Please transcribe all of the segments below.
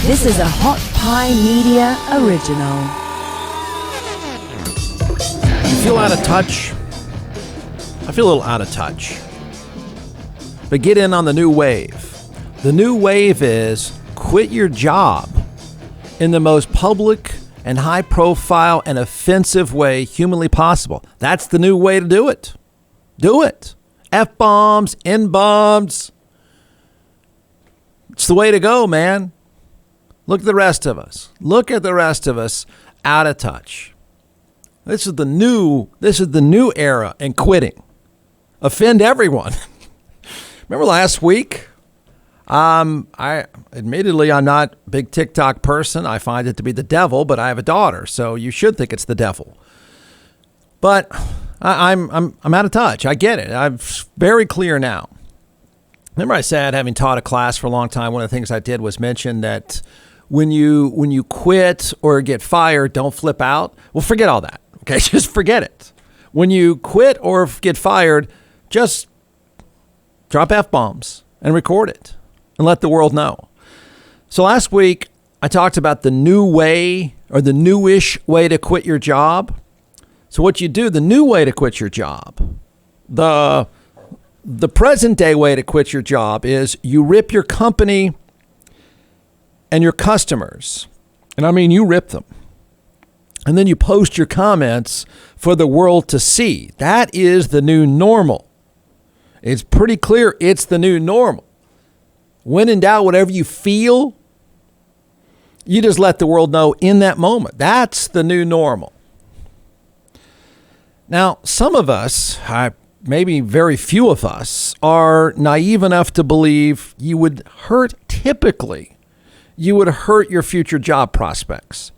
This is a Hot Pie Media original. You feel out of touch? I feel a little out of touch. But get in on the new wave. The new wave is quit your job in the most public and high profile and offensive way humanly possible. That's the new way to do it. Do it. F-bombs, N-bombs. It's the way to go, man. Look at the rest of us. Look at the rest of us out of touch. This is the new era in quitting. Offend everyone. Remember last week? I'm not a big TikTok person. I find it to be the devil, but I have a daughter, so you should think it's the devil. But I'm out of touch. I get it. I'm very clear now. Remember I said, having taught a class for a long time, one of the things I did was mention that when you quit or get fired, don't flip out. Well, forget all that. Okay, just forget it. When you quit or get fired, just drop F-bombs and record it and let the world know. So last week, I talked about the new way or the newish way to quit your job. So what you do, the new way to quit your job, the present day way to quit your job is you rip your company and your customers. And I mean, you rip them. And then you post your comments for the world to see. That is the new normal. It's pretty clear it's the new normal. When in doubt, whatever you feel, you just let the world know in that moment. That's the new normal. Now, some of us, maybe very few of us, are naive enough to believe you would hurt your future job prospects.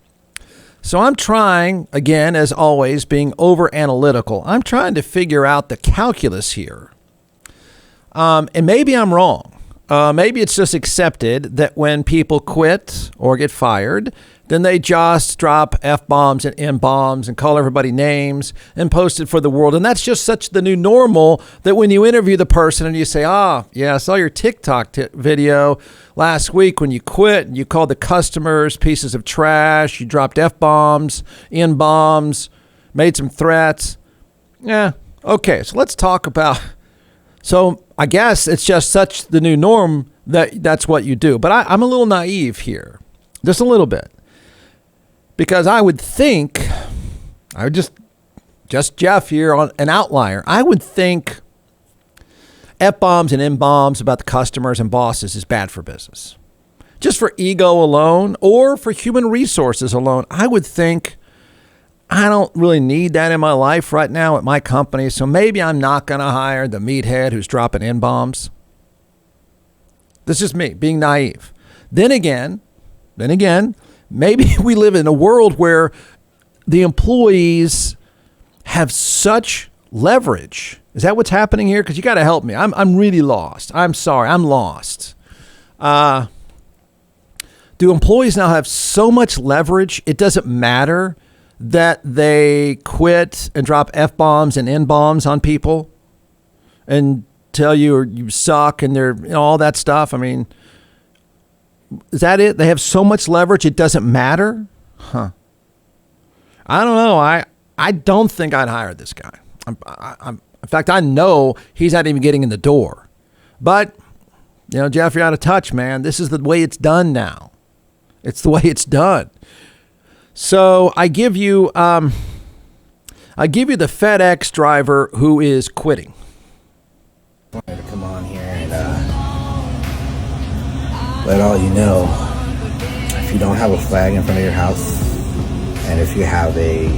So I'm trying, again, as always, being over analytical. I'm trying to figure out the calculus here. And maybe I'm wrong. Maybe it's just accepted that when people quit or get fired, then they just drop F-bombs and N-bombs and call everybody names and post it for the world. And that's just such the new normal that when you interview the person and you say, yeah, I saw your TikTok video last week when you quit and you called the customers pieces of trash, you dropped F-bombs, N-bombs, made some threats. Yeah, okay, so let's talk about... So I guess it's just such the new norm that's what you do. But I'm a little naive here, just a little bit. Because I would think, just Jeff here on an outlier, I would think F-bombs and N-bombs about the customers and bosses is bad for business. Just for ego alone or for human resources alone, I would think I don't really need that in my life right now at my company. So maybe I'm not going to hire the meathead who's dropping N-bombs. This is me being naive. Then again, maybe we live in a world where the employees have such leverage. Is that what's happening here? Because you got to help me. I'm really lost. I'm sorry. I'm lost. Do employees now have so much leverage, it doesn't matter that they quit and drop F-bombs and N-bombs on people and tell you you suck and they're all that stuff? I mean, is that it? They have so much leverage it doesn't matter? Huh. I don't know. I don't think I'd hire this guy. In fact, I know he's not even getting in the door. But, Jeff, you're out of touch, man. This is the way it's done now. It's the way it's done. So I give you the FedEx driver who is quitting. I wanted to come on here and let all you know, if you don't have a flag in front of your house, and if you have a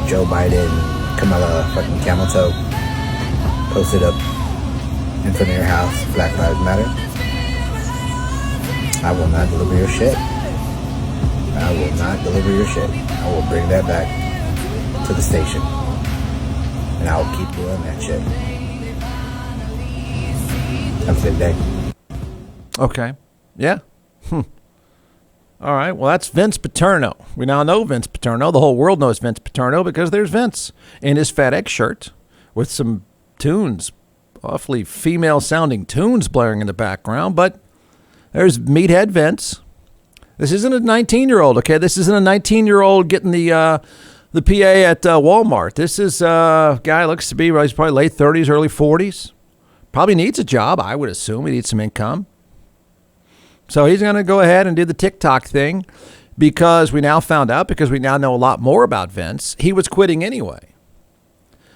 Joe Biden, Kamala fucking camel toe posted up in front of your house, Black Lives Matter, I will not deliver your shit. I will not deliver your shit. I will bring that back to the station. And I will keep doing that shit. Have a good day. Okay. Yeah. All right. Well, that's Vince Paterno. We now know Vince Paterno. The whole world knows Vince Paterno because there's Vince in his FedEx shirt with some tunes, awfully female-sounding tunes blaring in the background. But there's Meathead Vince. This isn't a 19-year-old, okay? This isn't a 19-year-old getting the PA at Walmart. This is a guy looks to be, he's probably late 30s, early 40s. Probably needs a job, I would assume. He needs some income. So he's going to go ahead and do the TikTok thing because we now found out, because we now know a lot more about Vince, he was quitting anyway.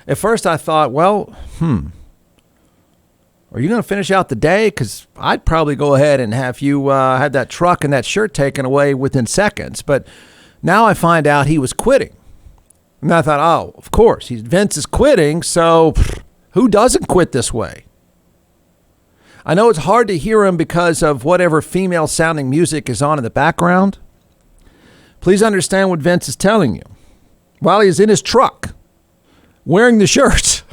At first I thought, well, are you going to finish out the day? Because I'd probably go ahead and have you have that truck and that shirt taken away within seconds. But now I find out he was quitting. And I thought, oh, of course, Vince is quitting, so who doesn't quit this way? I know it's hard to hear him because of whatever female-sounding music is on in the background. Please understand what Vince is telling you. While he's in his truck, wearing the shirt,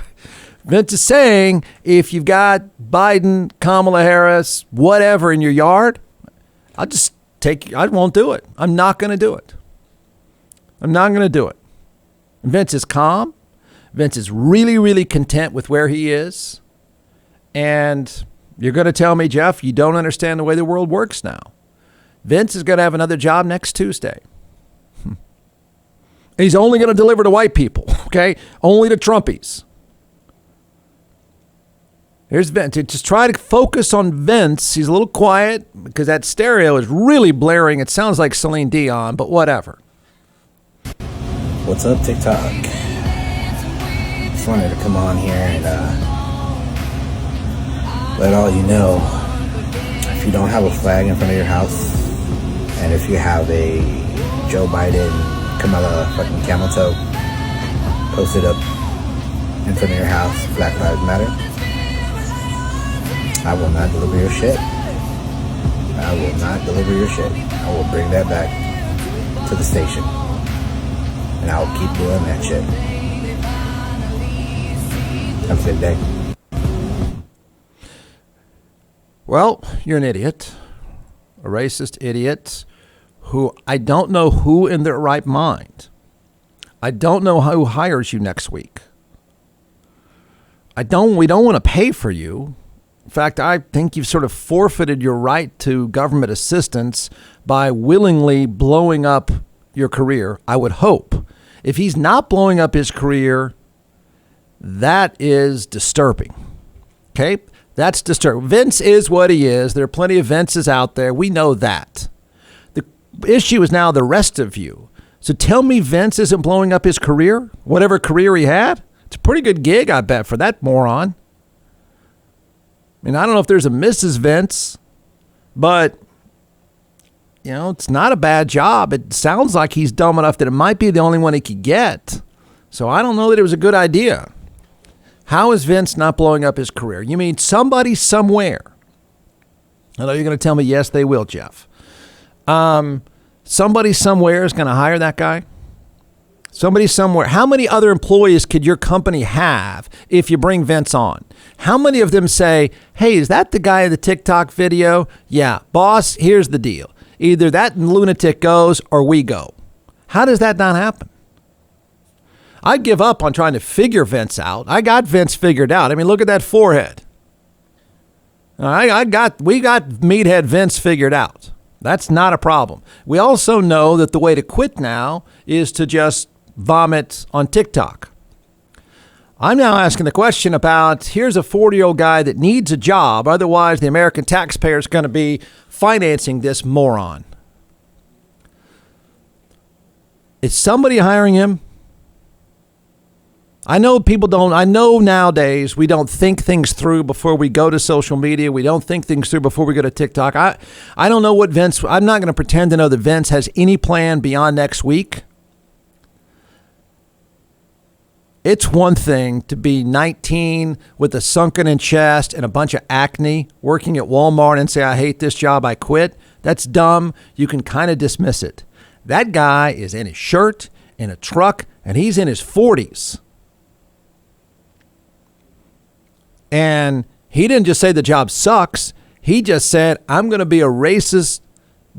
Vince is saying, if you've got Biden, Kamala Harris, whatever in your yard, I won't do it. I'm not going to do it. I'm not going to do it. Vince is calm. Vince is really, really content with where he is. And you're going to tell me, Jeff, you don't understand the way the world works now. Vince is going to have another job next Tuesday. He's only going to deliver to white people, okay? Only to Trumpies. Here's Vince. Just try to focus on Vince. He's a little quiet because that stereo is really blaring. It sounds like Celine Dion, but whatever. What's up, TikTok? Just wanted to come on here and let all you know, if you don't have a flag in front of your house, and if you have a Joe Biden, Kamala fucking camel toe posted up in front of your house, Black Lives Matter, I will not deliver your shit. I will not deliver your shit. I will bring that back to the station. And I will keep doing that shit. Have a good day. Well, you're an idiot. A racist idiot who I don't know who in their right mind. I don't know who hires you next week. We don't want to pay for you. In fact, I think you've sort of forfeited your right to government assistance by willingly blowing up your career, I would hope. If he's not blowing up his career, that is disturbing. Okay? That's disturbing. Vince is what he is. There are plenty of Vinces out there. We know that. The issue is now the rest of you. So tell me Vince isn't blowing up his career, whatever career he had. It's a pretty good gig, I bet, for that moron. I mean, I don't know if there's a Mrs. Vince, but, you know, it's not a bad job. It sounds like he's dumb enough that it might be the only one he could get. So I don't know that it was a good idea. How is Vince not blowing up his career? You mean somebody somewhere? I know you're going to tell me, yes, they will, Jeff. Somebody somewhere is going to hire that guy? Somebody somewhere. How many other employees could your company have if you bring Vince on? How many of them say, hey, is that the guy in the TikTok video? Yeah, boss, here's the deal. Either that lunatic goes or we go. How does that not happen? I give up on trying to figure Vince out. I got Vince figured out. I mean, look at that forehead. We got meathead Vince figured out. That's not a problem. We also know that the way to quit now is to just vomit on TikTok. I'm now asking the question about, here's a 40-year-old guy that needs a job. Otherwise, the American taxpayer is going to be financing this moron. Is somebody hiring him? I know nowadays we don't think things through before we go to social media. We don't think things through before we go to TikTok. I don't know what Vince, I'm not going to pretend to know that Vince has any plan beyond next week. It's one thing to be 19 with a sunken in chest and a bunch of acne working at Walmart and say, I hate this job, I quit. That's dumb. You can kind of dismiss it. That guy is in his shirt, in a truck, and he's in his 40s. And he didn't just say the job sucks. He just said, I'm going to be a racist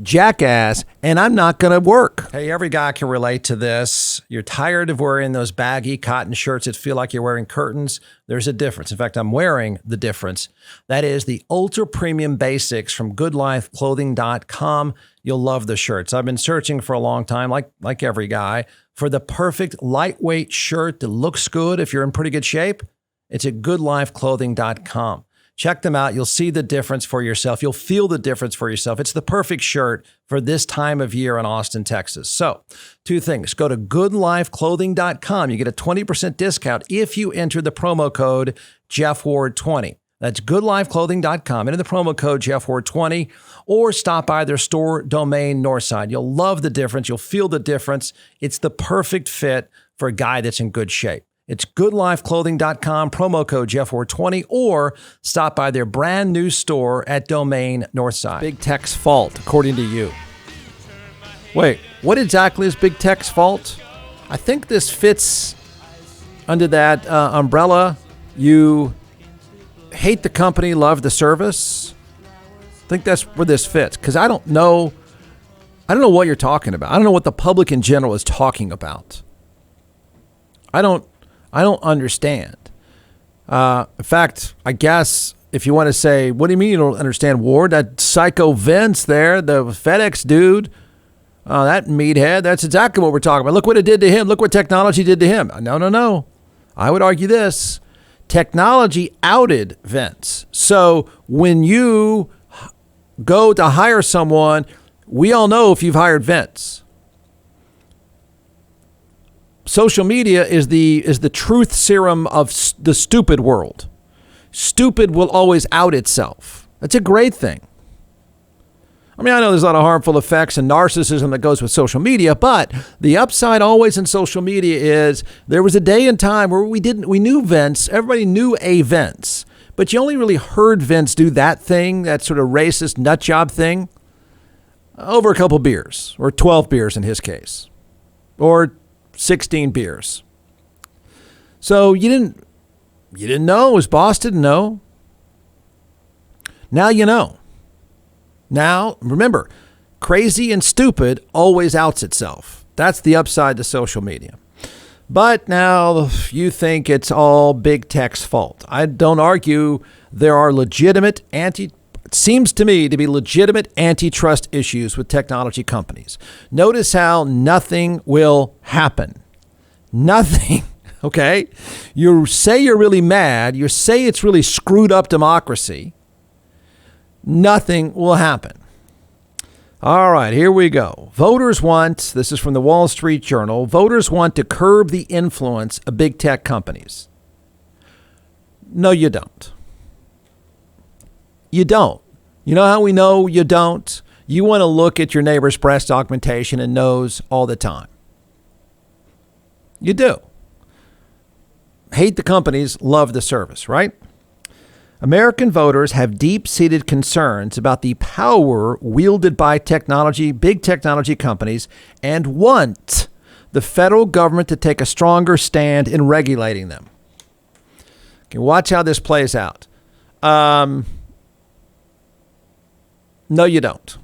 jackass, and I'm not going to work. Hey, every guy can relate to this. You're tired of wearing those baggy cotton shirts that feel like you're wearing curtains. There's a difference. In fact, I'm wearing the difference. That is the ultra premium basics from goodlifeclothing.com. You'll love the shirts. I've been searching for a long time, like every guy, for the perfect lightweight shirt that looks good if you're in pretty good shape. It's at goodlifeclothing.com. Check them out. You'll see the difference for yourself. You'll feel the difference for yourself. It's the perfect shirt for this time of year in Austin, Texas. So, two things. Go to goodlifeclothing.com. You get a 20% discount if you enter the promo code JeffWard20. That's goodlifeclothing.com. Enter the promo code JeffWard20 or stop by their store domain Northside. You'll love the difference. You'll feel the difference. It's the perfect fit for a guy that's in good shape. It's goodlifeclothing.com, promo code JeffWard20, or stop by their brand new store at Domain Northside. Big Tech's fault, according to you. Wait, what exactly is Big Tech's fault? I think this fits under that umbrella. You hate the company, love the service. I think that's where this fits, because I don't know what you're talking about. I don't know what the public in general is talking about. I don't understand. In fact, I guess if you want to say, what do you mean you don't understand, Ward? That psycho Vince there, the FedEx dude, that meathead, that's exactly what we're talking about. Look what it did to him. Look what technology did to him. No. I would argue this. Technology outed Vince. So when you go to hire someone, we all know if you've hired Vince. Social media is the truth serum of the stupid world. Stupid will always out itself. That's a great thing. I mean, I know there's a lot of harmful effects and narcissism that goes with social media, but the upside always in social media is there was a day and time where we knew Vince, everybody knew a Vince, but you only really heard Vince do that thing, that sort of racist nut job thing, over a couple beers, or 12 beers in his case, or 16 beers. So you didn't know. His boss didn't know. Now you know. Now, remember, crazy and stupid always outs itself. That's the upside to social media. But now you think it's all Big Tech's fault. I don't argue there are it seems to me to be legitimate antitrust issues with technology companies. Notice how nothing will happen. Nothing. Okay? You say you're really mad. You say it's really screwed up democracy. Nothing will happen. All right, here we go. Voters want, this is from the Wall Street Journal, voters want to curb the influence of big tech companies. No, you don't. You don't. You know how we know you don't? You want to look at your neighbor's breast augmentation and nose all the time. You do. Hate the companies, love the service, right? American voters have deep-seated concerns about the power wielded by big technology companies, and want the federal government to take a stronger stand in regulating them. Okay, watch how this plays out. No, you don't.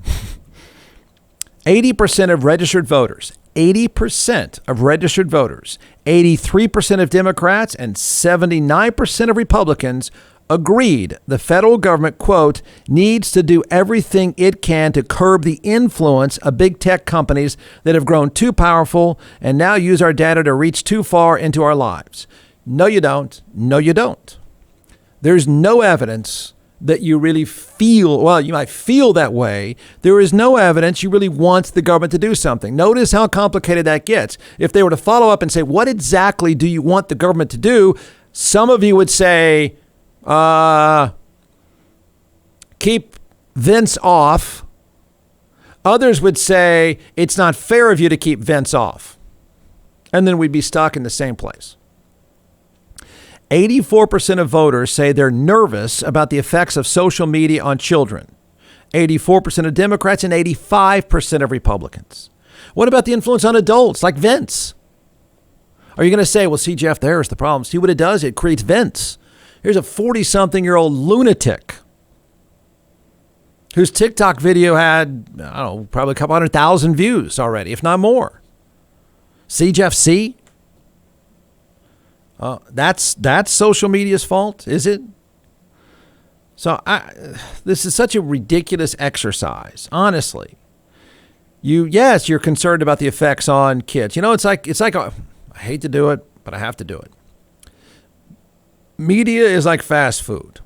80% of registered voters, 83% of Democrats, and 79% of Republicans agreed the federal government, quote, needs to do everything it can to curb the influence of big tech companies that have grown too powerful and now use our data to reach too far into our lives. No, you don't. No, you don't. There's no evidence that you really feel, well, you might feel that way. There is no evidence you really want the government to do something. Notice how complicated that gets. If they were to follow up and say, what exactly do you want the government to do? Some of you would say, keep Vince off. Others would say, it's not fair of you to keep Vince off. And then we'd be stuck in the same place. 84% of voters say they're nervous about the effects of social media on children. 84% of Democrats and 85% of Republicans. What about the influence on adults like Vince? Are you going to say, well, see, Jeff, there's the problem. See what it does? It creates Vince. Here's a 40-something-year-old lunatic whose TikTok video had, I don't know, probably a couple 100,000 views already, if not more. See, Jeff, see? That's social media's fault, is it? So this is such a ridiculous exercise, honestly. Yes, you're concerned about the effects on kids. It's like I hate to do it, but I have to do it. Media is like fast food.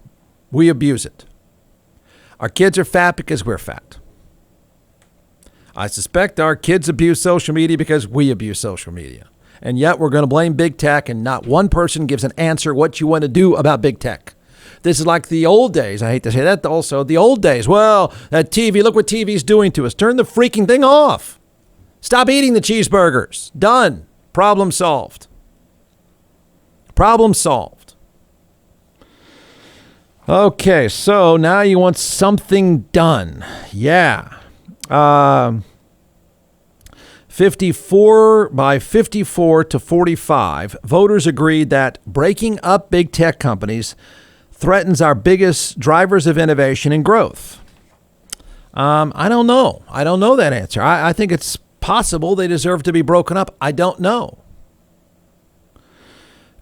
We abuse it. Our kids are fat because we're fat. I suspect our kids abuse social media because we abuse social media. And yet we're going to blame big tech, and not one person gives an answer what you want to do about big tech. This is like the old days. I hate to say that also. The old days. Well, that TV, look what TV's doing to us. Turn the freaking thing off. Stop eating the cheeseburgers. Done. Problem solved. Problem solved. Okay, so now you want something done. Yeah. 54 by 54 to 45, voters agreed that breaking up big tech companies threatens our biggest drivers of innovation and growth. I don't know. I don't know that answer. I think it's possible they deserve to be broken up. I don't know.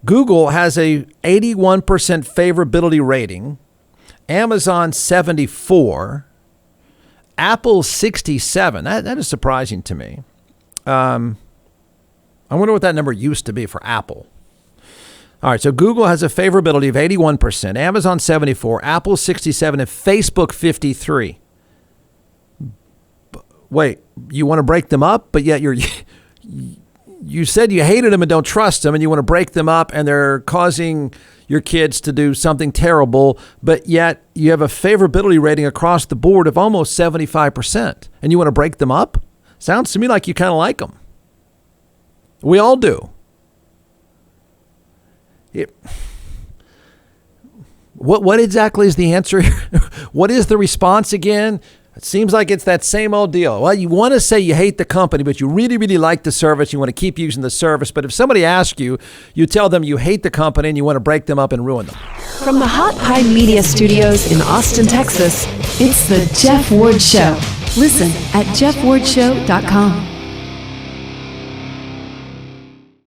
Google has a 81% favorability rating, Amazon 74, Apple 67. That is surprising to me. I wonder what that number used to be for Apple. All right, so Google has a favorability of 81%, Amazon 74, Apple 67, and Facebook 53. Wait, you want to break them up, but yet you said you hated them and don't trust them, and you want to break them up, and they're causing your kids to do something terrible, but yet you have a favorability rating across the board of almost 75%, and you want to break them up? Sounds to me like you kind of like them. We all do. What exactly is the answer? What is the response again? It seems like it's that same old deal. Well, you want to say you hate the company, but you really, really like the service. You want to keep using the service. But if somebody asks you, you tell them you hate the company and you want to break them up and ruin them. From the Hot Pie Media Studios in Austin, Texas, it's the Jeff Ward Show. Listen at jeffwardshow.com.